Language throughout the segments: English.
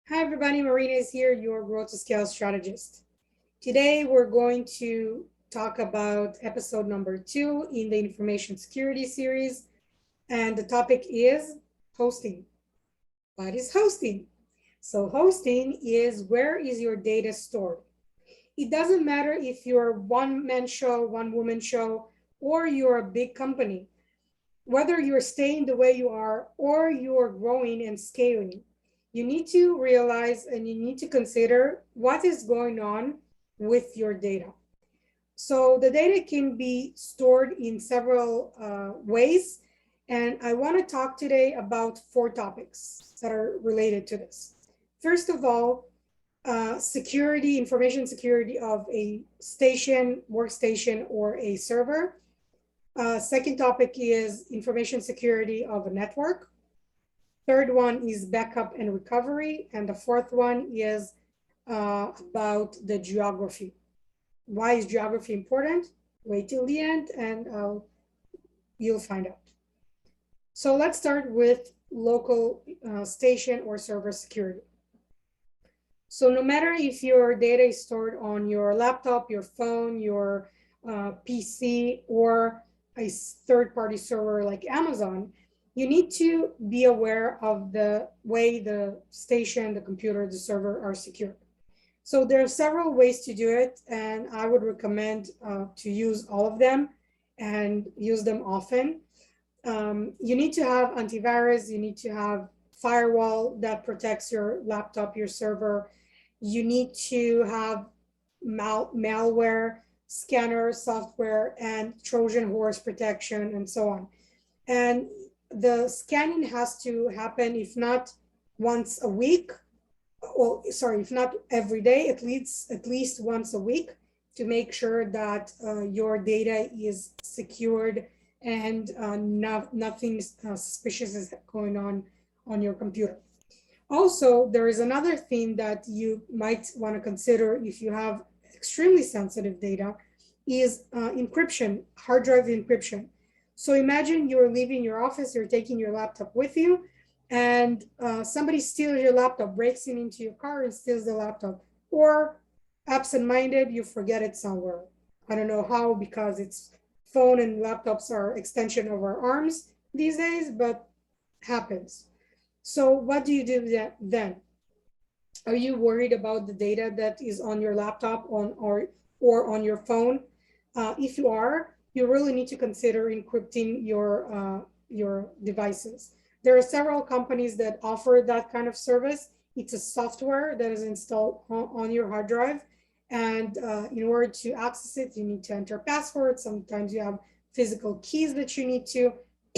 Hi everybody, Marina is here, your Grow To Scale Strategist. Today we're going to talk about episode number 2 in the information security series, and the topic is hosting. What is hosting? So hosting is where is your data stored? It doesn't matter if you're a one-man show, one-woman show, or you're a big company. Whether you're staying the way you are or you're growing and scaling, you need to realize and you need to consider what is going on with your data. So the data can be stored in several ways. And I want to talk today about 4 topics that are related to this. First of all, security, information security of a station, workstation, or a server. Second topic is information security of a network. Third one is backup and recovery. And the fourth one is about the geography. Why is geography important? Wait till the end and you'll find out. So let's start with local station or server security. So no matter if your data is stored on your laptop, your phone, your PC, or a third-party server like Amazon, you need to be aware of the way the station, the computer, the server are secured. So there are several ways to do it, and I would recommend to use all of them and use them often. You need to have antivirus, you need to have firewall that protects your laptop, your server. You need to have malware, scanner software, and Trojan horse protection, and so on. And the scanning has to happen, if not once a week, or sorry, if not every day, at least once a week, to make sure that your data is secured and nothing suspicious is going on your computer. Also, there is another thing that you might want to consider if you have extremely sensitive data is encryption, hard drive encryption. So imagine you're leaving your office, you're taking your laptop with you, and somebody steals your laptop, breaks into your car and steals the laptop. Or absent-minded, you forget it somewhere. I don't know how, because it's phone and laptops are extension of our arms these days, but happens. So what do you do then? Are you worried about the data that is on your laptop or on your phone? If you are, you really need to consider encrypting your devices. There are several companies that offer that kind of service. It's a software that is installed on your hard drive. And in order to access it, you need to enter passwords. Sometimes you have physical keys that you need to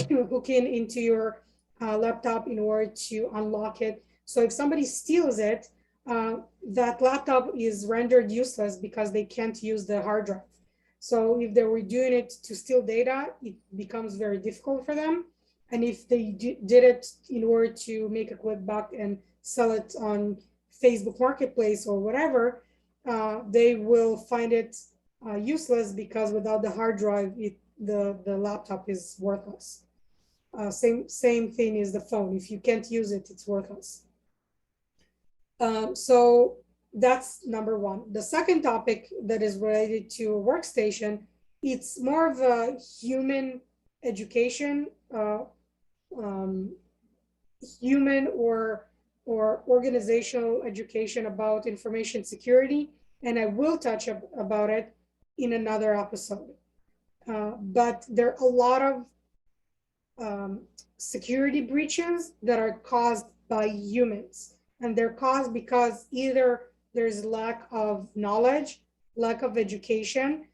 hook into your laptop in order to unlock it. So if somebody steals it, that laptop is rendered useless because they can't use the hard drive. So if they were doing it to steal data, it becomes very difficult for them. And if they did it in order to make a quick buck and sell it on Facebook Marketplace or whatever, they will find it useless, because without the hard drive, the laptop is worthless. Same thing is the phone. If you can't use it, it's worthless. So that's number one. The second topic that is related to a workstation, it's more of a human education, human or organizational education about information security, and I will touch about it in another episode. But there are a lot of security breaches that are caused by humans, and they're caused because either there's lack of knowledge, lack of education,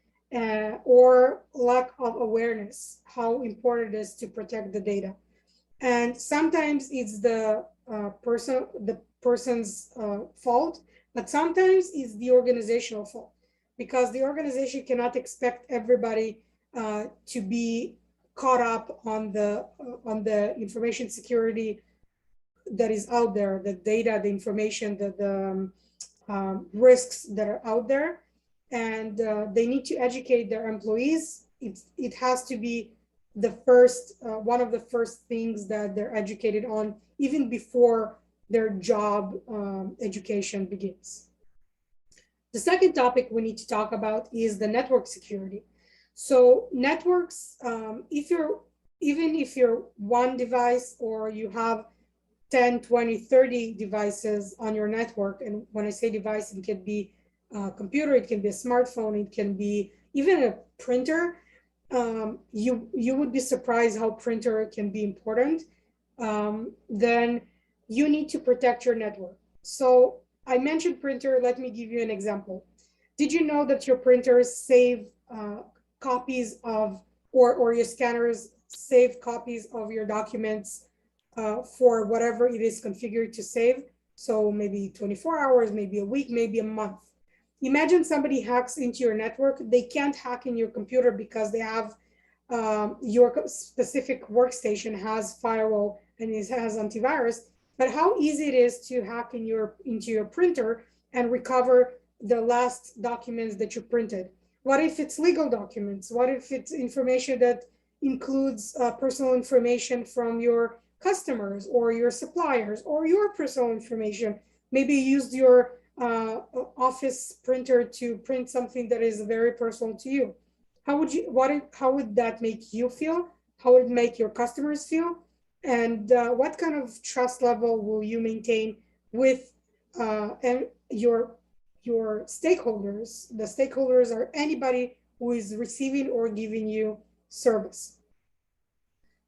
or lack of awareness how important it is to protect the data. And sometimes it's the person's fault, but sometimes it's the organizational fault, because the organization cannot expect everybody to be caught up on the information security that is out there, the data, the information, the risks that are out there, and they need to educate their employees. It has to be the first one of the first things that they're educated on, even before their job education begins. The second topic we need to talk about is the network security. So networks, even if you're one device or you have 10, 20, 30 devices on your network, and when I say device, it can be a computer, it can be a smartphone, it can be even a printer. You would be surprised how printer can be important. Then you need to protect your network. So I mentioned printer. Let me give you an example. Did you know that your printers save copies of, or your scanners save copies of your documents for whatever it is configured to save? So maybe 24 hours, maybe a week, maybe a month. Imagine somebody hacks into your network. They can't hack in your computer because they have your specific workstation has firewall and it has antivirus. But how easy it is to hack into your printer and recover the last documents that you printed? What if it's legal documents? What if it's information that includes personal information from your customers or your suppliers or your personal information? Maybe you used your office printer to print something that is very personal to you. How would that make you feel? How would it make your customers feel? And what kind of trust level will you maintain with and your stakeholders? The stakeholders are anybody who is receiving or giving you service.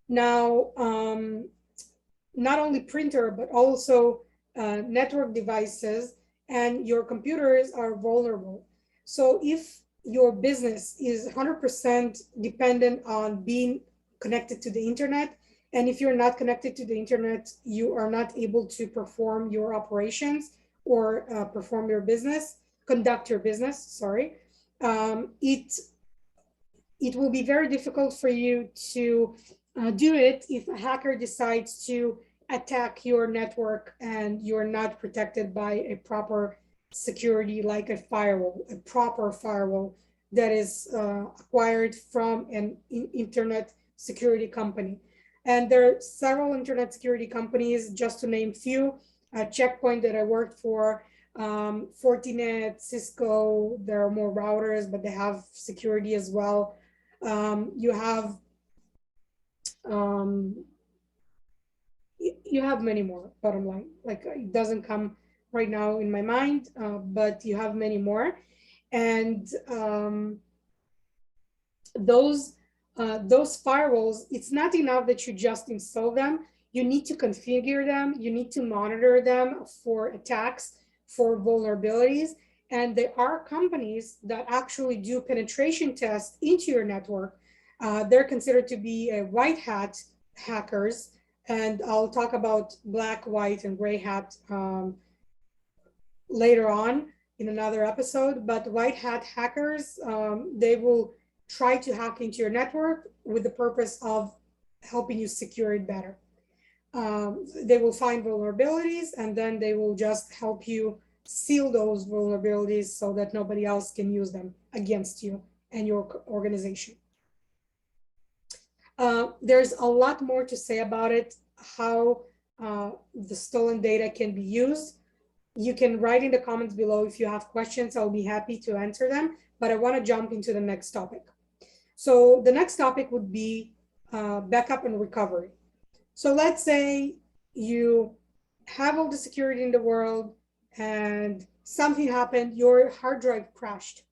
Now, not only printer, but also network devices and your computers are vulnerable. So if your business is 100% dependent on being connected to the internet, and if you're not connected to the internet, you are not able to perform your operations or perform your business, conduct your business, sorry. It will be very difficult for you to do it if a hacker decides to attack your network and you're not protected by a proper security like a firewall, a proper firewall that is acquired from an internet security company. And there are several internet security companies, just to name few, Checkpoint that I worked for, Fortinet, Cisco. There are more routers, but they have security as well. You have many more, bottom line. Like, it doesn't come right now in my mind, but you have many more. And those firewalls, it's not enough that you just install them. You need to configure them. You need to monitor them for attacks, for vulnerabilities. And there are companies that actually do penetration tests into your network. They're considered to be white hat hackers. And I'll talk about black, white, and gray hat later on in another episode. But white hat hackers, they will try to hack into your network with the purpose of helping you secure it better. They will find vulnerabilities and then they will just help you seal those vulnerabilities so that nobody else can use them against you and your organization. There's a lot more to say about it, how the stolen data can be used. You can write in the comments below if you have questions. I'll be happy to answer them, but I want to jump into the next topic. So the next topic would be backup and recovery. So let's say you have all the security in the world and something happened, your hard drive crashed.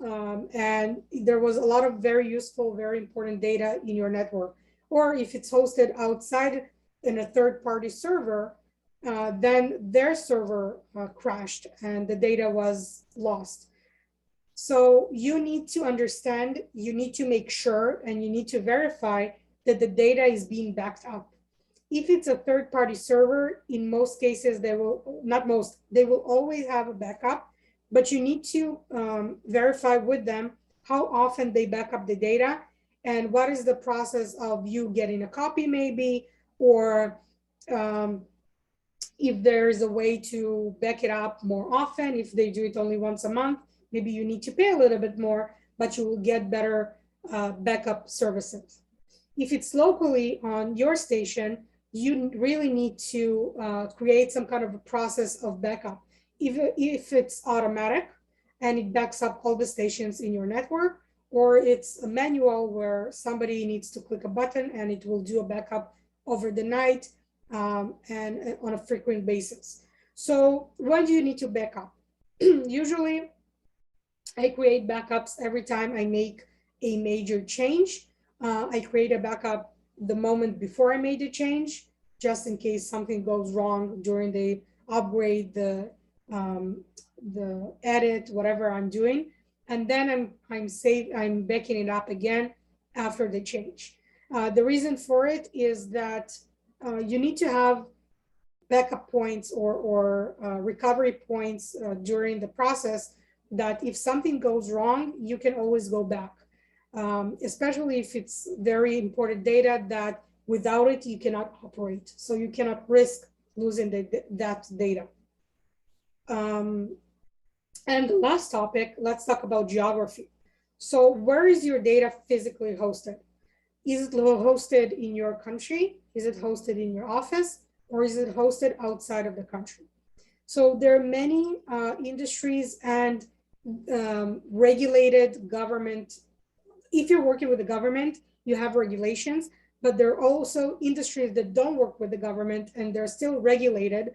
And there was a lot of very useful, very important data in your network. Or if it's hosted outside in a third-party server, then their server crashed and the data was lost. So you need to understand, you need to make sure, and you need to verify that the data is being backed up. If it's a third-party server, in most cases, they will, not most, they will always have a backup, but you need to verify with them how often they back up the data and what is the process of you getting a copy maybe, or if there's a way to back it up more often. If they do it only once a month, maybe you need to pay a little bit more, but you will get better backup services. If it's locally on your station, you really need to create some kind of a process of backup. If it's automatic and it backs up all the stations in your network, or it's a manual where somebody needs to click a button and it will do a backup over the night and on a frequent basis. So when do you need to back up? Usually I create backups every time I make a major change. I create a backup the moment before I made the change, just in case something goes wrong during the upgrade, the edit, whatever I'm doing, and then I'm backing it up again after the change. The reason for it is that you need to have backup points or recovery points during the process, that if something goes wrong, you can always go back, especially if it's very important data that without it, you cannot operate. So you cannot risk losing that data. And the last topic, let's talk about geography. So where is your data physically hosted? Is it hosted in your country? Is it hosted in your office? Or is it hosted outside of the country? So there are many industries and regulated government. If you're working with the government, you have regulations, but there are also industries that don't work with the government and they're still regulated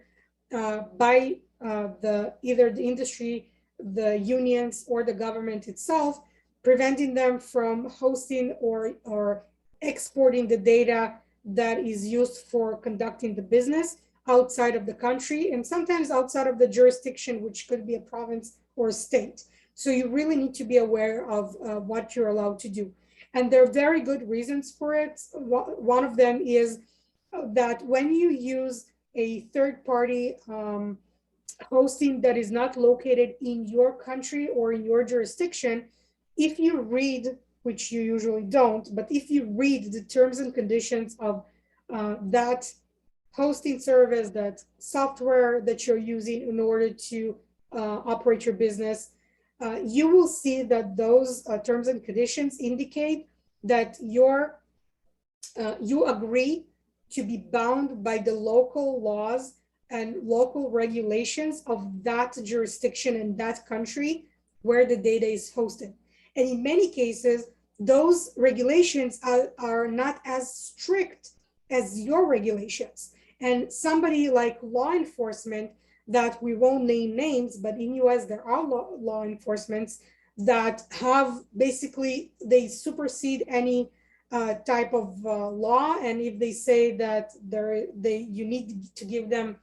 by either the industry, the unions, or the government itself, preventing them from hosting or exporting the data that is used for conducting the business outside of the country, and sometimes outside of the jurisdiction, which could be a province or a state. So you really need to be aware of what you're allowed to do. And there are very good reasons for it. One of them is that when you use a third party hosting that is not located in your country or in your jurisdiction, if you read, which you usually don't, but if you read the terms and conditions of that hosting service, that software that you're using in order to operate your business, you will see that those terms and conditions indicate that you agree to be bound by the local laws and local regulations of that jurisdiction and that country where the data is hosted. And in many cases, those regulations are not as strict as your regulations. And somebody like law enforcement, that we won't name names, but in US there are law enforcements that have basically, they supersede any type of law. And if they say that you need to give them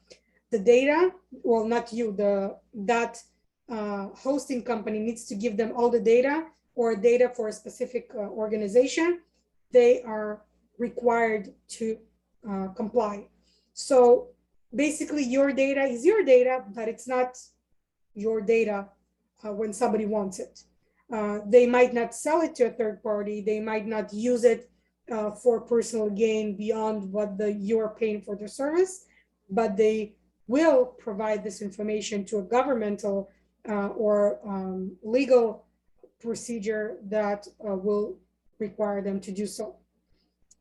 the data, well, not you, that hosting company needs to give them all the data or data for a specific organization, they are required to comply. So basically your data is your data, but it's not your data when somebody wants it. They might not sell it to a third party. They might not use it for personal gain beyond what you're paying for the service, but they will provide this information to a governmental or legal procedure that will require them to do so.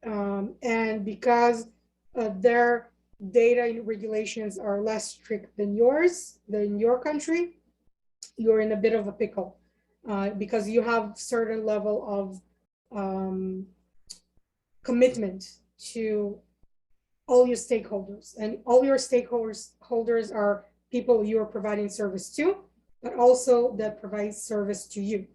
And because their data regulations are less strict than yours, than your country, you're in a bit of a pickle because you have certain level of commitment to all your stakeholders, and all your stakeholders are people you are providing service to, but also that provides service to you.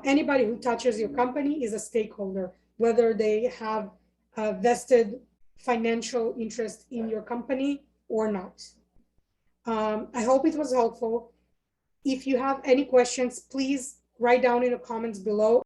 Anybody who touches your company is a stakeholder, whether they have a vested financial interest in your company or not. I hope it was helpful. If you have any questions, please write down in the comments below.